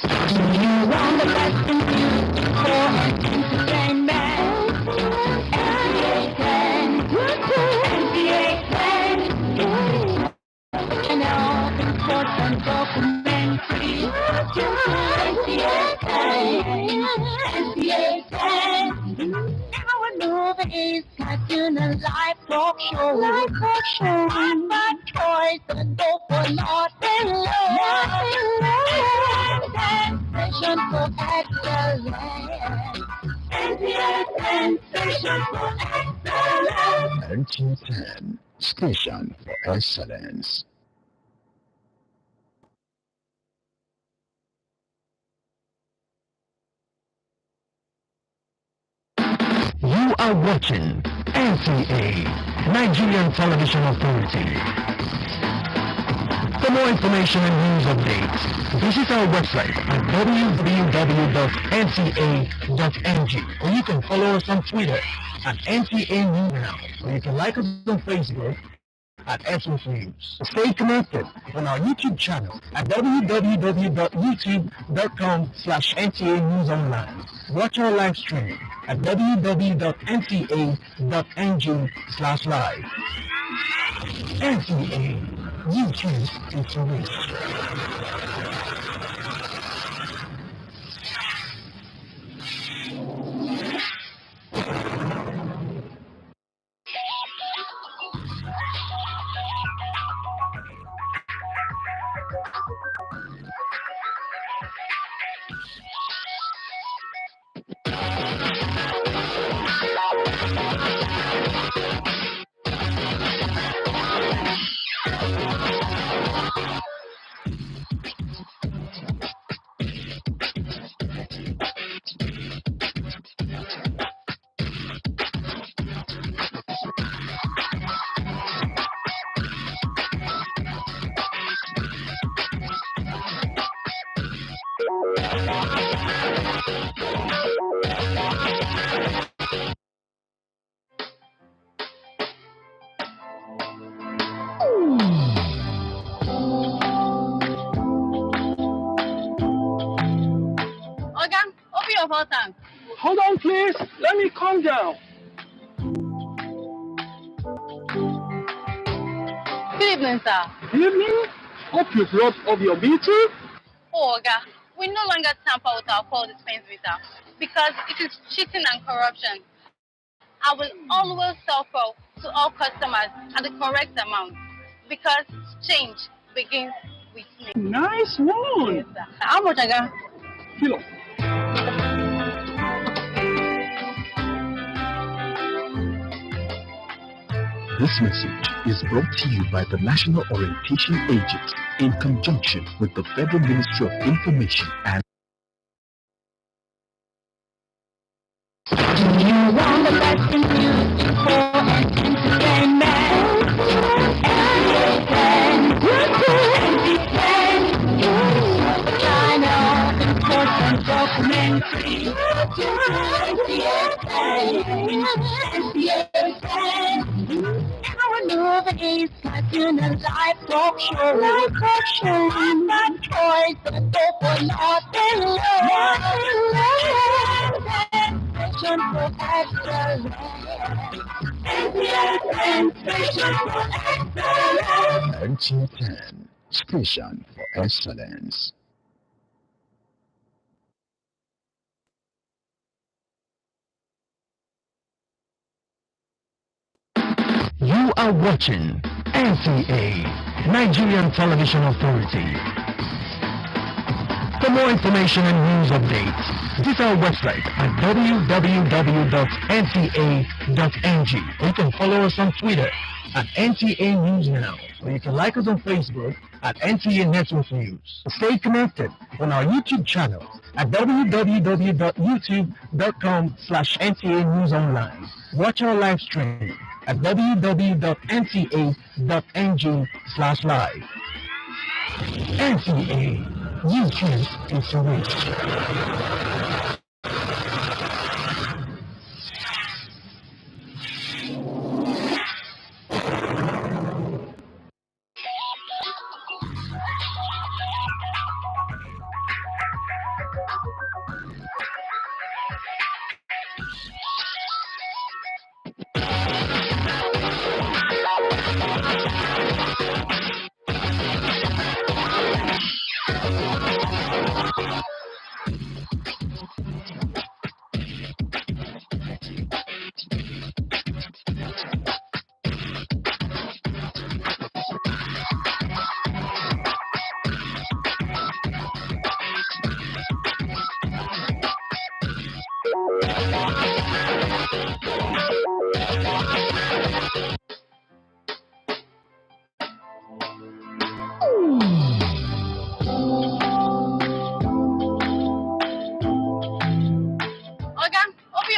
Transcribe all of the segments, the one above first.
You want the best in music for entertainment. NBA 10, NBA 10. And all the sports and documentaries. NBA 10, NBA 10. Our movies, cartoon and live talk show. And fun toys and go for nothing sensation for excellence. Sensation for excellence. NT10, Station for Excellence. You are watching NTA, Nigerian Television Authority. For more information and news updates, visit our website at www.nta.ng, or you can follow us on Twitter at NTA News Now, or you can like us on Facebook at SOS News. Stay connected on our YouTube channel at www.youtube.com/NTA News Online. Watch our live stream at www.nta.ng/live. NTA, you choose to reach. Hold on, please. Let me calm down. Good evening, sir. Good evening. Hope you've lost of your beauty. Oh, Oga, we no longer tamper with our call dispensator because it is cheating and corruption. I will always sell fuel to all customers at the correct amount because change begins with me. Nice one. Yes, sir. How much, Oga? Kilo. This message is brought to you by the National Orientation Agency in conjunction with the Federal Ministry of Information and You want the best in music for entertainment. NBA 10, China, sports and documentaries. NBA 10. Our movies, cartoon and live talk show. And fun toys and go for nothing sensation for excellence. Sensation for excellence. NT10, Station for Excellence. You are watching NTA, Nigerian Television Authority. For more information and news updates, visit our website at www.nta.ng, or you can follow us on Twitter at NTA News Now, or you can like us on Facebook at NTA Network News. Stay connected on our YouTube channel at www.youtube.com/NTA News Online. Watch our live stream at www.nta.ng/live. NTA, you choose to reach.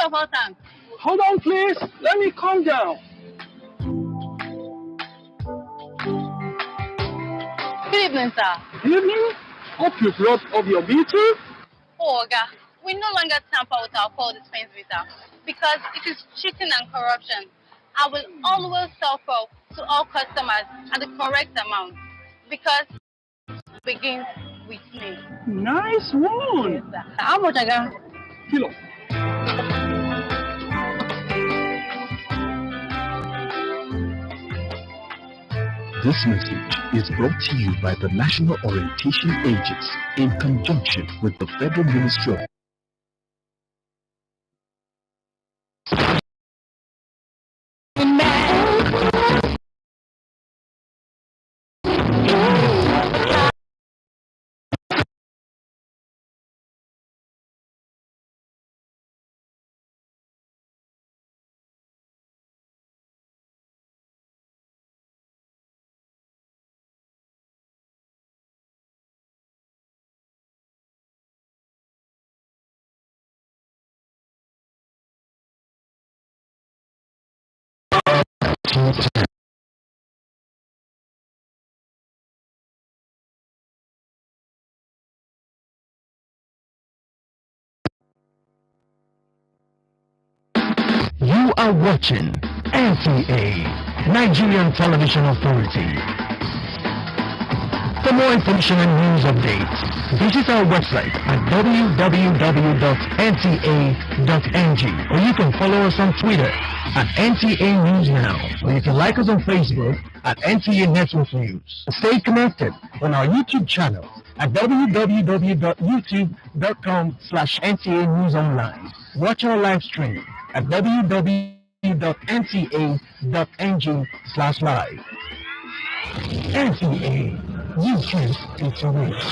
your full tank. Hold on, please. Let me calm down. Good evening, sir. Evening. Hope you brought up your beauty. Oh, Oga, we no longer tamper with our fuel dispense visa because it is cheating and corruption. I will always sell fuel to all customers at the correct amount because it begins with me. Nice one. Yes, sir. How much, Oga? Kilo. This message is brought to you by the National Orientation Agency in conjunction with the Federal Ministry of You are watching NTA, Nigerian Television Authority. For more information and news updates, visit our website at www.nta.ng, or you can follow us on Twitter at NTA News Now, or you can like us on Facebook at NTA Network News. Stay connected on our YouTube channel at www.youtube.com/NTA News Online. Watch our live stream at www.nta.ng/live. NTA, you can't beat the reach.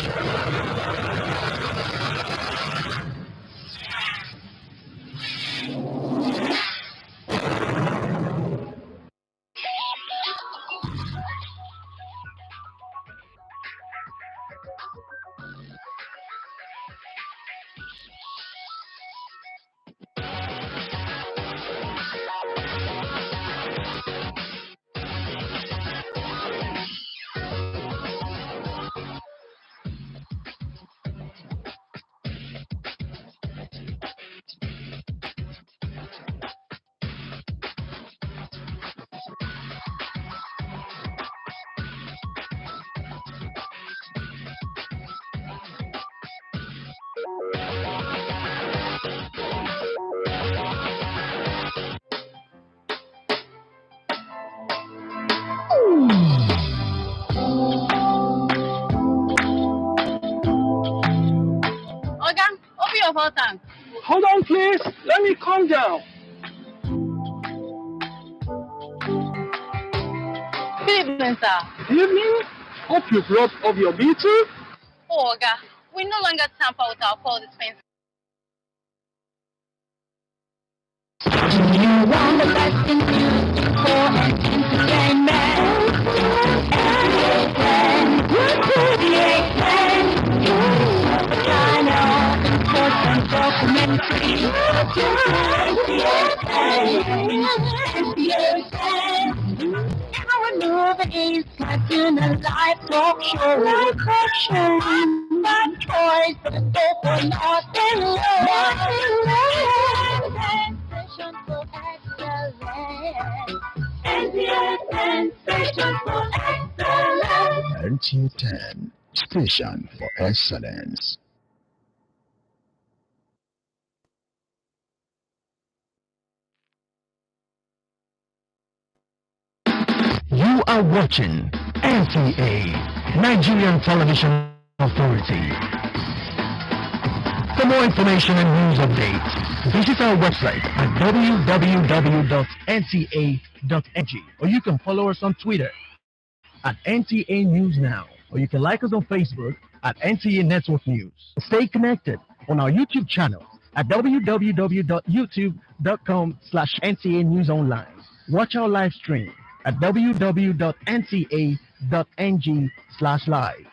Oga, open your full tank. Hold on, please. Let me calm down. Good evening, sir. Evening. Hope you brought up your beauty. Oh, Oga, we no longer tamper with our fuel dispense. You want the best in music for entertainment. Documentary. Our movies, cartoon, and live talk show. My choice, but don't for nothing. Sensation for excellence. Sensation for excellence. NTA10, Station for Excellence. You are watching NTA, Nigerian Television Authority. For more information and news updates, visit our website at www.nta.ng, or you can follow us on Twitter at NTA News Now, or you can like us on Facebook at NTA Network News. Stay connected on our YouTube channel at www.youtube.com/NTA News Online. Watch our live stream at www.nta.ng/live.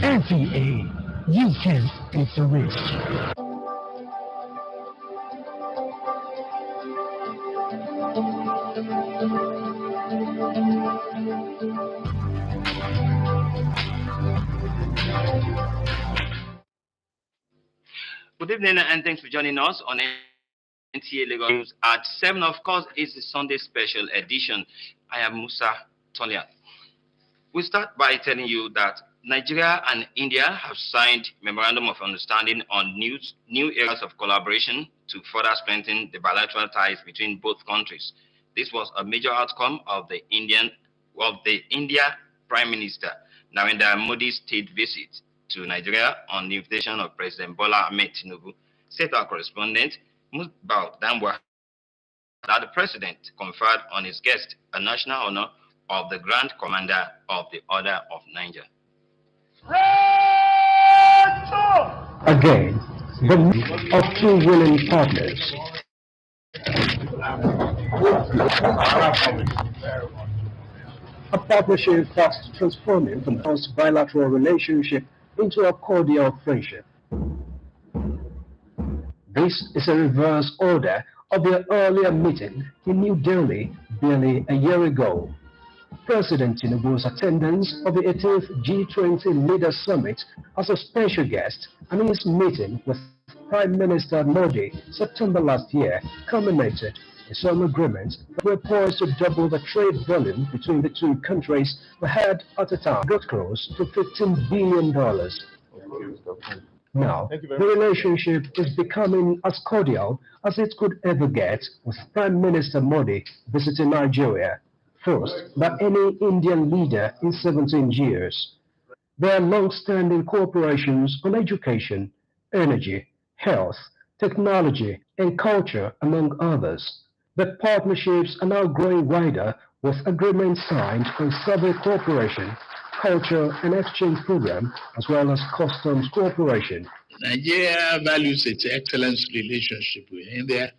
NTA, you can't beat the reach. Good evening and thanks for joining us on NTA Lagos News at 7. Of course, it's the Sunday special edition. I am Musa Tolia. We'll start by telling you that Nigeria and India have signed Memorandum of Understanding on new areas of collaboration to further strengthen the bilateral ties between both countries. This was a major outcome of the India Prime Minister Narendra Modi's state visit to Nigeria on the invitation of President Bola Ahmed Tinubu. Said our correspondent Musbao Dambwa that the president conferred on his guest a national honor of the Grand Commander of the Order of Niger. Again, the meeting of two willing partners. A partnership fast transforming from a bilateral relationship into a cordial friendship. This is a reverse order of their earlier meeting in New Delhi barely a year ago. President Tinubu's attendance of the 18th G20 Leaders Summit as a special guest and his meeting with Prime Minister Modi September last year culminated in some agreements that were poised to double the trade volume between the two countries ahead at a time got close to $15 billion. Now, the relationship is becoming as cordial as it could ever get, with Prime Minister Modi visiting Nigeria, first by any Indian leader in 17 years. There are long-standing cooperations on education, energy, health, technology, and culture, among others. The partnerships are now growing wider, with agreements signed on civil cooperation, culture and exchange program, as well as customs cooperation. Nigeria values its excellent relationship with India,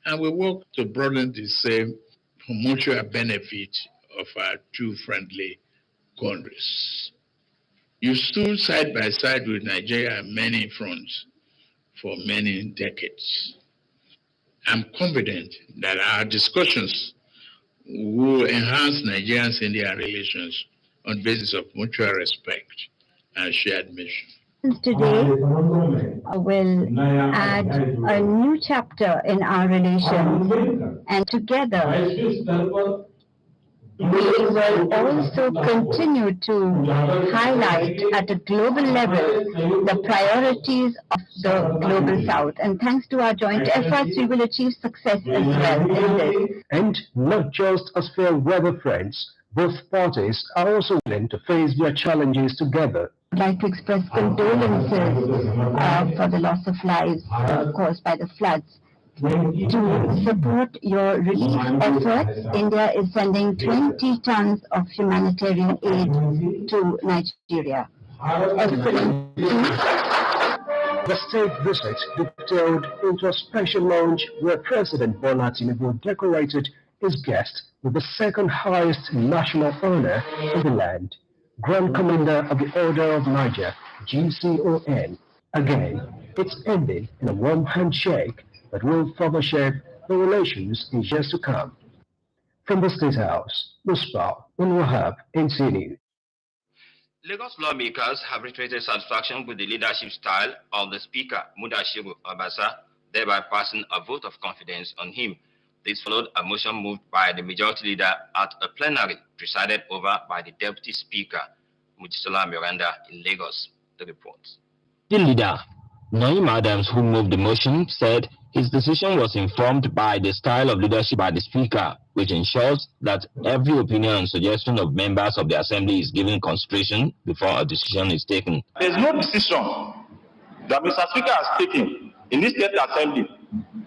and we work to broaden the same for mutual benefit of our two friendly countries. You stood side by side with Nigeria on many fronts for many decades. I'm confident that our discussions will enhance Nigerian-India relations on the basis of mutual respect and shared mission. Today will add a new chapter in our relations, and together we will also continue to highlight at a global level the priorities of the Global South. And thanks to our joint efforts, we will achieve success as well in this. And not just as fair weather friends, both parties are also willing to face their challenges together. I'd like to express condolences for the loss of lives caused by the floods. To support your relief efforts, India is sending 20 tons of humanitarian aid to Nigeria. The state visit detailed into a special lounge where President Bola Tinubu decorated his guest with the second highest national honor in the land, Grand Commander of the Order of Niger, GCON. Again, it's ending in a warm handshake that will further shape the relations in years to come. From the State House, Musbao Wahab, NTA News. Lagos lawmakers have reiterated satisfaction with the leadership style of the Speaker, Mudashiru Obasa, thereby passing a vote of confidence on him. This followed a motion moved by the majority leader at a plenary presided over by the Deputy Speaker, Mojisola Miranda, in Lagos. The report. The leader, Naim Adams, who moved the motion, said his decision was informed by the style of leadership by the Speaker, which ensures that every opinion and suggestion of members of the Assembly is given consideration before a decision is taken. There is no decision that Mr. Speaker has taken in this State Assembly.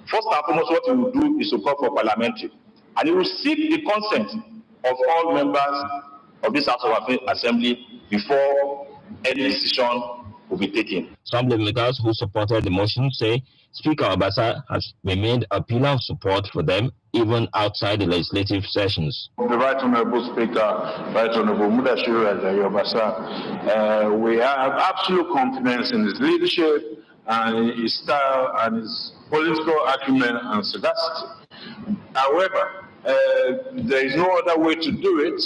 First and foremost, what he will do is to call for parliamentary, and he will seek the consent of all members of this House of Assembly before any decision will be taken. Some lawmakers who supported the motion say Speaker Obasa has remained a pillar of support for them even outside the legislative sessions. The Right Honorable Speaker, Right Honorable Mudashiru Obasa, we have absolute confidence in his leadership and his style and his political acumen and sagacity. However, there is no other way to do it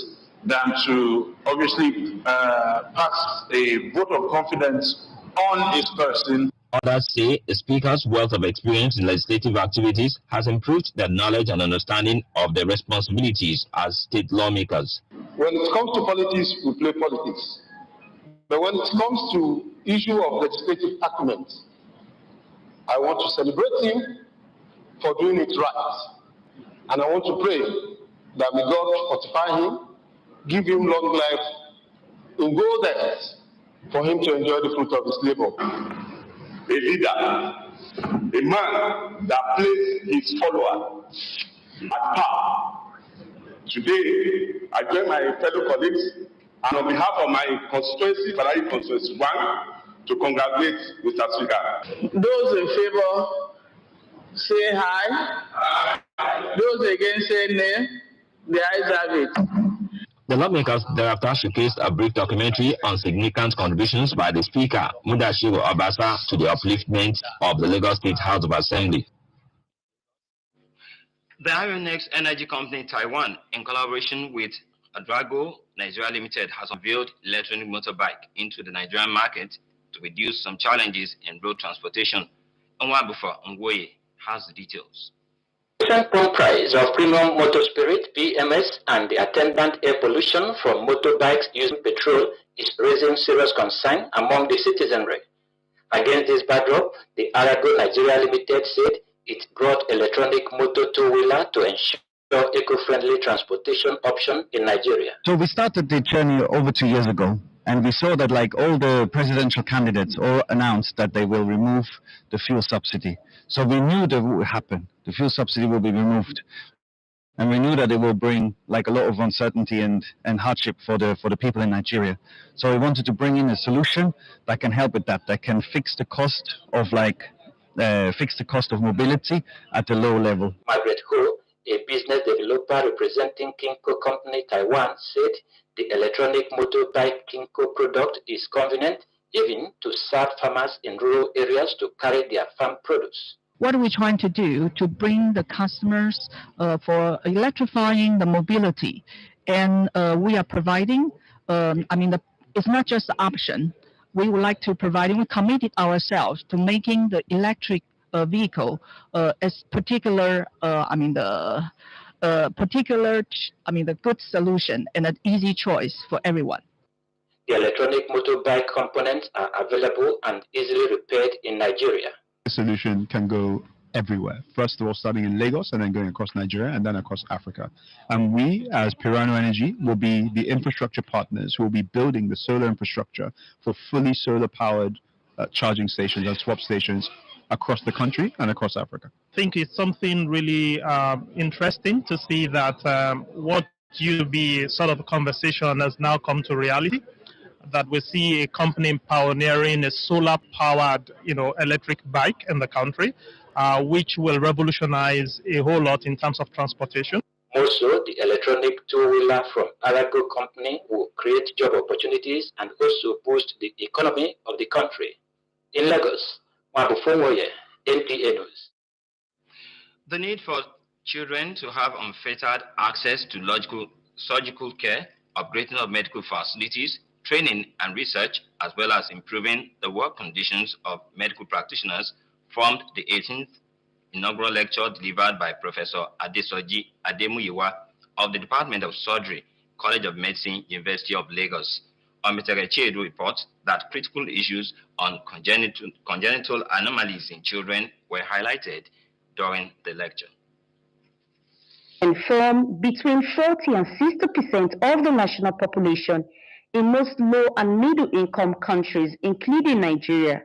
than to obviously pass a vote of confidence on his person. Others say the Speaker's wealth of experience in legislative activities has improved their knowledge and understanding of their responsibilities as state lawmakers. When it comes to politics, we play politics. But when it comes to issue of legislative acumen, I want to celebrate him for doing it right. And I want to pray that may God fortify him, give him long life in good health, for him to enjoy the fruit of his labor. A leader, a man that places his follower at par. Today, I join my fellow colleagues and on behalf of my constituency, Balari Constituency 1, to congratulate Mr. Speaker. Those in favor, say hi. Those against, say nay. The ayes have it. The lawmakers thereafter showcased a brief documentary on significant contributions by the Speaker, Mudashiru Obasa, to the upliftment of the Lagos State House of Assembly. The Ionex Energy Company Taiwan, in collaboration with Adrago Nigeria Limited, has unveiled electronic motorbike into the Nigerian market to reduce some challenges in road transportation. Onwabufa Ngwoye has the details. The pump price of premium motor spirit (PMS) and the attendant air pollution from motorbikes using petrol is raising serious concern among the citizenry. Against this backdrop, the Arago Nigeria Limited said it brought electronic motor two-wheeler to ensure eco-friendly transportation option in Nigeria. So we started the journey over 2 years ago, and we saw that like all the presidential candidates all announced that they will remove the fuel subsidy. So we knew that would happen. The fuel subsidy will be removed. And we knew that it will bring like a lot of uncertainty and hardship for the people in Nigeria. So we wanted to bring in a solution that can help with that can fix the cost of mobility at a low level. Margaret Ho, a business developer representing Kinko Company Taiwan, said the electronic motorbike Kinko product is convenient even to serve farmers in rural areas to carry their farm produce. What are we trying to do to bring the customers for electrifying the mobility? And we are providing, it's not just an option. We would like to provide, and we committed ourselves to making the electric vehicle as particular, the good solution and an easy choice for everyone. The electronic motorbike components are available and easily repaired in Nigeria. The solution can go everywhere. First of all, starting in Lagos and then going across Nigeria and then across Africa. And we, as Pirano Energy, will be the infrastructure partners who will be building the solar infrastructure for fully solar-powered charging stations and swap stations across the country and across Africa. I think it's something really interesting to see that what used to be sort of a conversation has now come to reality. That we see a company pioneering a solar-powered, electric bike in the country, which will revolutionize a whole lot in terms of transportation. Also, the electronic two-wheeler from Arago Company will create job opportunities and also boost the economy of the country. In Lagos, Onwabufa Ngwoye, NTA News. The need for children to have unfettered access to surgical care, upgrading of medical facilities, training and research, as well as improving the work conditions of medical practitioners, formed the 18th inaugural lecture delivered by Professor Adesoji Ademuyiwa of the Department of Surgery, College of Medicine, University of Lagos. Omitere Chiedu reports that critical issues on congenital anomalies in children were highlighted during the lecture. And form between 40 and 60% of the national population in most low and middle income countries, including Nigeria.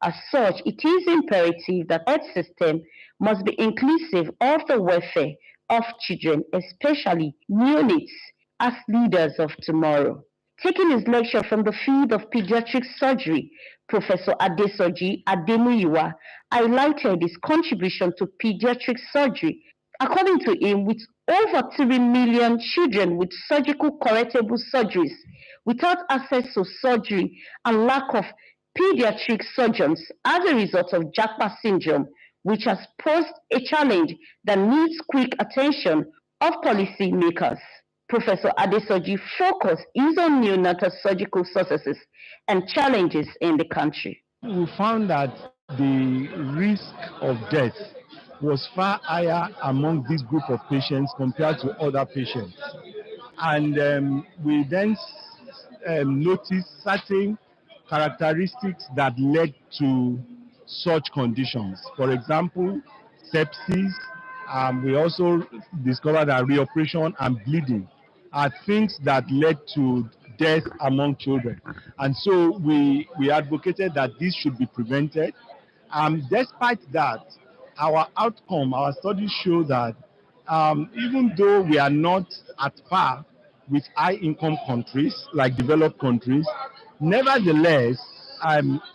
As such, it is imperative that the health system must be inclusive of the welfare of children, especially neonates, as leaders of tomorrow. Taking his lecture from the field of pediatric surgery, Professor Adesoji Ademuyiwa highlighted his contribution to pediatric surgery. According to him, with over 3 million children with surgical correctable surgeries without access to surgery and lack of pediatric surgeons as a result of Japa syndrome, which has posed a challenge that needs quick attention of policy makers. Professor Adesoji focus is on neonatal surgical successes and challenges in the country. We found that the risk of death was far higher among this group of patients compared to other patients. And we then noticed certain characteristics that led to such conditions. For example, sepsis. We also discovered that reoperation and bleeding are things that led to death among children. And so we advocated that this should be prevented. Despite that, our studies show that even though we are not at par with high-income countries like developed countries, nevertheless,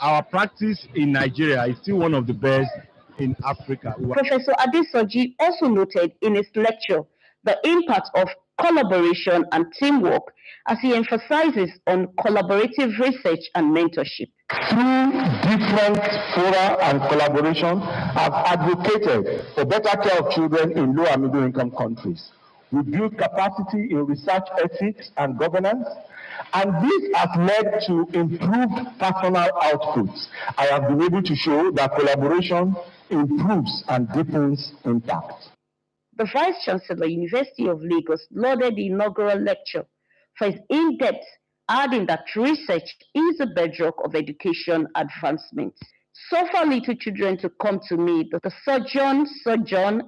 our practice in Nigeria is still one of the best in Africa. Professor Adesoji also noted in his lecture the impact of collaboration and teamwork as he emphasizes on collaborative research and mentorship. Through different fora and collaboration, have advocated for better care of children in low and middle income countries. We build capacity in research ethics and governance, and this has led to improved personal outputs. I have been able to show that collaboration improves and deepens impact. The Vice Chancellor, University of Lagos, lauded the inaugural lecture for its in-depth, adding that research is the bedrock of education advancement. Suffer little children to come to me, the sojourn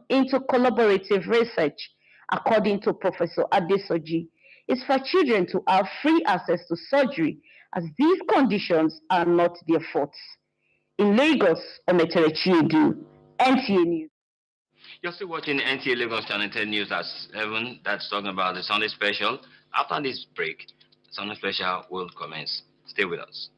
into collaborative research, according to Professor Adesoji, is for children to have free access to surgery, as these conditions are not their faults. In Lagos, Ometere Chiedu, NTA News. You're still watching NTA Lagos Channel 10 News at 7. That's talking about the Sunday Special. After this break, the Sunday Special will commence. Stay with us.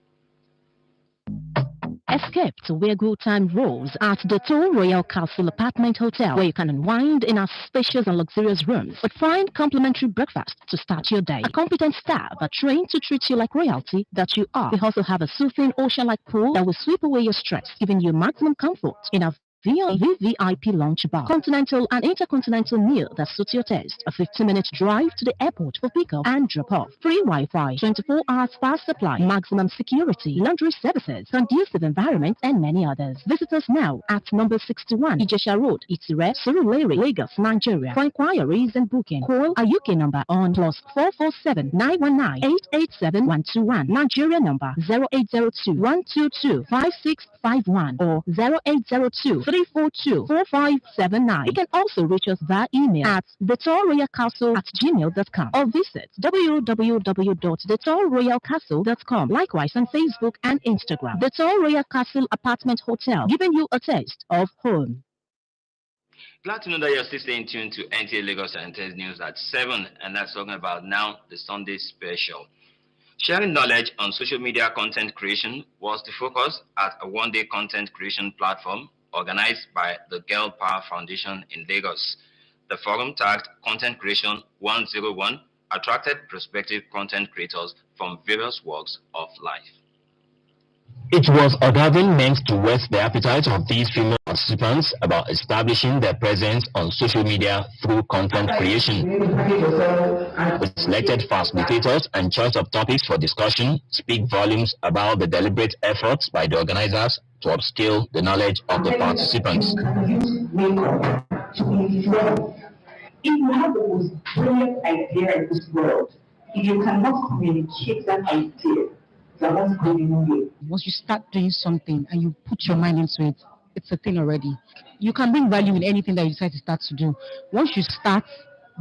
Escape to where good time rolls at the Tour Royal Castle Apartment Hotel, where you can unwind in our spacious and luxurious rooms, but find complimentary breakfast to start your day. A competent staff are trained to treat you like royalty that you are. We also have a soothing ocean-like pool that will sweep away your stress, giving you maximum comfort in our VVIP lunch bar, continental and intercontinental meal that suits your taste, a 15-minute drive to the airport for pickup and drop-off, free Wi-Fi, 24 hours fast supply, maximum security, laundry services, conducive environment, and many others. Visit us now at number 61 Ijesha Road, Itire, Surulere, Lagos, Nigeria. For inquiries and booking, call our UK number on +447 919 887 121, Nigeria number 0802 122 5651 or 0802 342-4579. You can also reach us via email at thetourroyalcastle@gmail.com or visit www.thetourroyalcastle.com. Likewise on Facebook and Instagram. The Tour Royal Castle Apartment Hotel, giving you a taste of home. Glad to know that you're still staying tuned to NTA Lagos and NTA News at 7, and that's talking about now the Sunday Special. Sharing knowledge on social media content creation was the focus at a one-day content creation platform organized by the Girl Power Foundation in Lagos. The forum, tagged Content Creation 101, attracted prospective content creators from various walks of life. It was a gathering meant to whet the appetite of these female participants about establishing their presence on social media through content creation. The selected facilitators and choice of topics for discussion speak volumes about the deliberate efforts by the organizers to upskill the knowledge of the participants. If you have the most brilliant idea in this world, if you cannot communicate that idea, once you start doing something and you put your mind into it, it's a thing already. You can bring value in anything that you decide to start to do. Once you start,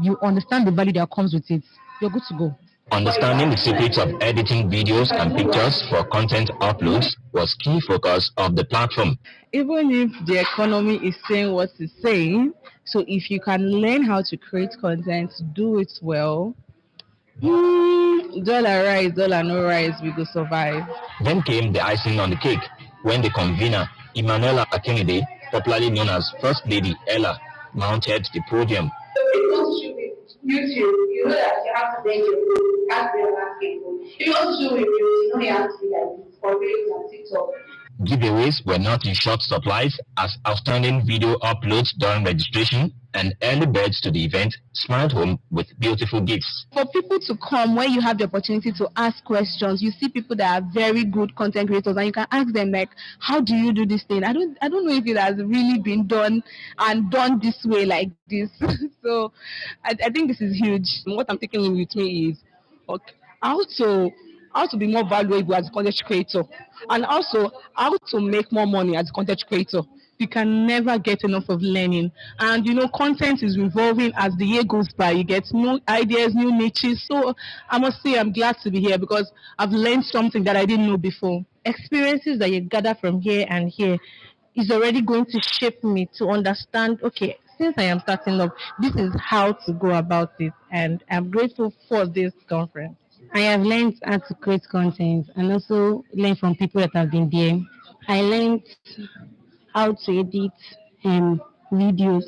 you understand the value that comes with it, you're good to go. Understanding the secrets of editing videos and pictures for content uploads was key focus of the platform. Even if the economy is saying what it's saying, so if you can learn how to create content, do it well, dollar rise, dollar no rise, we go survive. Then came the icing on the cake when the convener, Emmanuela Akinide, popularly known as First Lady Ella, mounted the podium. YouTube, you know that you have to make your food, ask the other people. If you want to do reviews, you know you have to be like this for Reels and TikTok. Giveaways were not in short supplies as outstanding video uploads during registration and early birds to the event smiled home with beautiful gifts. For people to come where you have the opportunity to ask questions, you see people that are very good content creators, and you can ask them like, how do you do this thing? I don't know if it has really been done and done this way like this. So I think this is huge. What I'm taking with me is how to be more valuable as a content creator, and also how to make more money as a content creator. You can never get enough of learning, and content is evolving as the year goes by. You get new ideas, new niches. So I must say I'm glad to be here because I've learned something that I didn't know before. Experiences that you gather from here and here is already going to shape me to understand, okay, since I am starting up, this is how to go about it, and I'm grateful for this conference. I have learned how to create content and also learn from people that have been there. I learned how to edit videos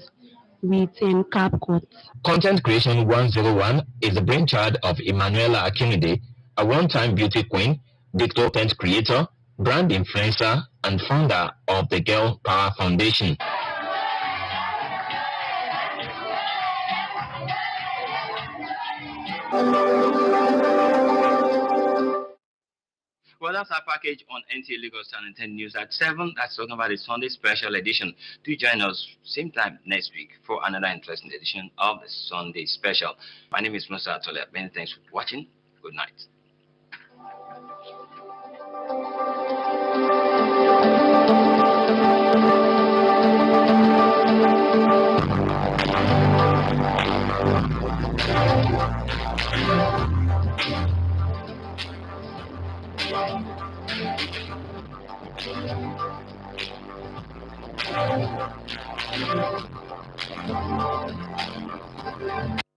with CapCut. Content Creation 101 is the brainchild of Emanuela Akinide, a one-time beauty queen, digital content creator, brand influencer, and founder of the Girl Power Foundation. Well, that's our package on NTA Lagos Channel 10 News at 7. That's talking about the Sunday special edition. Do join us same time next week for another interesting edition of the Sunday special. My name is Musa Tole. Many thanks for watching. Good night.